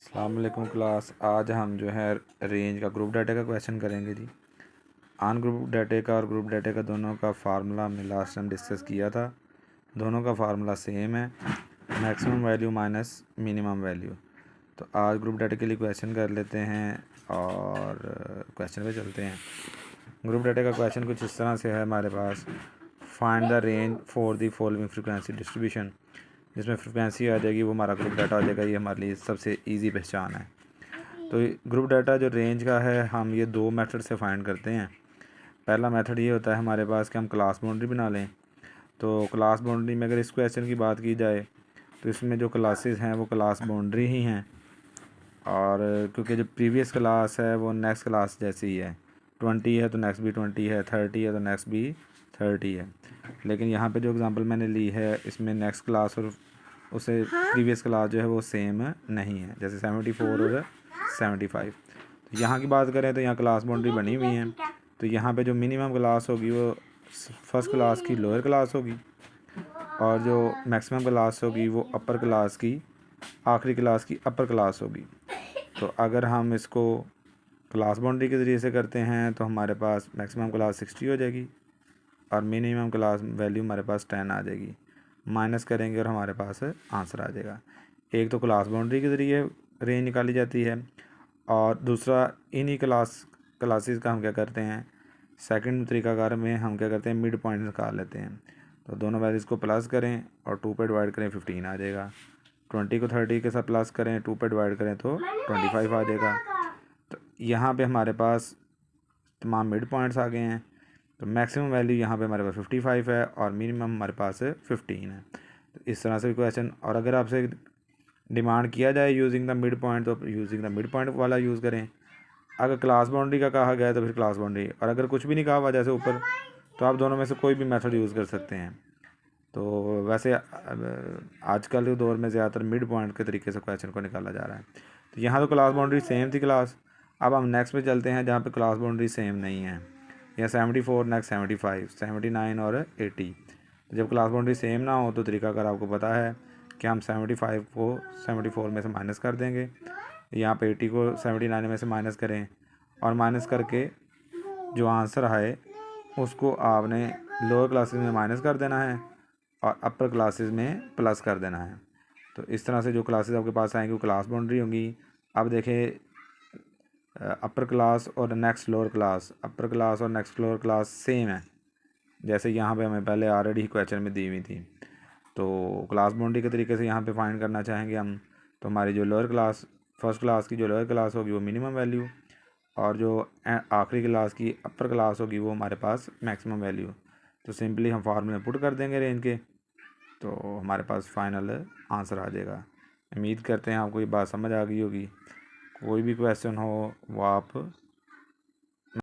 अस्सलाम वालेकुम क्लास। आज हम जो है रेंज का ग्रुप डाटा का क्वेश्चन करेंगे जी। आन ग्रुप डाटे का और ग्रुप डाटे का दोनों का फार्मूला हमने लास्ट टाइम डिस्कस किया था। दोनों का फार्मूला सेम है, maximum value minus minimum value. तो आज ग्रुप डाटे के लिए क्वेश्चन कर लेते हैं और क्वेश्चन पे चलते हैं। ग्रुप डाटे का क्वेश्चन कुछ इस तरह से है हमारे पास। Find the range for the following frequency distribution. जिसमें फ्रिक्वेंसी आ जाएगी वो हमारा ग्रुप डाटा आ जाएगा। ये हमारे लिए सबसे इजी पहचान है। तो ग्रुप डाटा जो रेंज का है हम ये दो मेथड से फाइंड करते हैं। पहला मेथड ये होता है हमारे पास कि हम क्लास बाउंड्री बना लें। तो क्लास बाउंड्री में अगर इस क्वेश्चन की बात की जाए तो इसमें जो क्लासेस हैं वो क्लास बाउंड्री ही हैं, और क्योंकि जो प्रीवियस क्लास है वो नेक्स्ट क्लास जैसी ही है। 20 है तो नेक्स्ट भी 20 है, 30 है तो नेक्स्ट भी 30 है। लेकिन यहाँ पे जो एग्ज़ाम्पल मैंने ली है इसमें नेक्स्ट क्लास और उसे प्रीवियस क्लास जो है वो सेम नहीं है, जैसे 74 और 75। तो यहाँ की बात करें तो यहाँ क्लास बाउंड्री बनी हुई है। तो यहाँ पे जो मिनिमम क्लास होगी वो फर्स्ट क्लास की लोअर क्लास होगी, और जो मैक्सिमम क्लास होगी वो अपर क्लास की आखिरी क्लास की अपर क्लास होगी। तो अगर हम इसको क्लास बाउंड्री के ज़रिए से करते हैं तो हमारे पास मैक्सिमम क्लास 60 हो जाएगी और मिनिमम क्लास वैल्यू हमारे पास 10 आ जाएगी। माइनस करेंगे और हमारे पास आंसर आ जाएगा। एक तो क्लास बाउंड्री के ज़रिए रेंज निकाली जाती है, और दूसरा इन्हीं क्लासेस का हम क्या करते हैं, सेकंड तरीकाकार में हम क्या करते हैं, मिड पॉइंट निकाल लेते हैं। तो दोनों वैल्यूज़ को प्लस करें और 2 पे डिवाइड करें 15 आ जाएगा। 20 को 30 के साथ प्लस करें, 2 पे डिवाइड करें तो 25 आ जाएगा। तो यहाँ पे हमारे पास तमाम मिड पॉइंट्स आ गए हैं। तो मैक्सिमम वैल्यू यहाँ पे हमारे पास 55 है और मिनिमम हमारे पास 15 है। तो इस तरह से क्वेश्चन, और अगर आपसे डिमांड किया जाए यूजिंग द मिड पॉइंट तो यूजिंग द मिड पॉइंट वाला यूज़ करें। अगर क्लास बाउंड्री का कहा गया तो फिर क्लास बाउंड्री, और अगर कुछ भी नहीं कहा हुआ जैसे ऊपर, तो आप दोनों में से कोई भी मेथड यूज़ कर सकते हैं। तो वैसे आजकल के दौर में ज़्यादातर मिड पॉइंट के तरीके से क्वेश्चन को निकाला जा रहा है। तो यहाँ तो क्लास बाउंड्री सेम थी क्लास। अब हम नेक्स्ट पे चलते हैं जहाँ पे क्लास बाउंड्री सेम नहीं है। या 74 नेक्स्ट 75, 79 और 80। तो जब क्लास बाउंड्री सेम ना हो तो तरीका अगर आपको पता है कि हम 75 को 74 में से माइनस कर देंगे, यहाँ पे 80 को 79 में से माइनस करें, और माइनस करके जो आंसर आए उसको आपने लोअर क्लासेस में माइनस कर देना है और अपर क्लासेस में प्लस कर देना है। तो इस तरह से जो क्लासेस आपके पास आएंगी वो क्लास बाउंड्री होंगी। अब देखें, अपर क्लास और next lower class, upper class और नेक्स्ट लोअर क्लास सेम है, जैसे यहाँ पे हमें पहले ऑलरेडी क्वेश्चन में दी हुई थी। तो क्लास बाउंड्री के तरीके से यहाँ पे फाइंड करना चाहेंगे हम। तो हमारी जो लोअर क्लास, फर्स्ट क्लास की जो लोअर क्लास होगी वो मिनिमम वैल्यू, और जो आखिरी क्लास की अपर क्लास होगी वो हमारे पास मैक्सिमम वैल्यू। तो सिंपली हम फार्मूले पुट कर देंगे रेंज के, तो हमारे पास फाइनल आंसर आ जाएगा। उम्मीद करते हैं आपको ये बात समझ आ गई होगी। कोई भी क्वेश्चन हो वो आप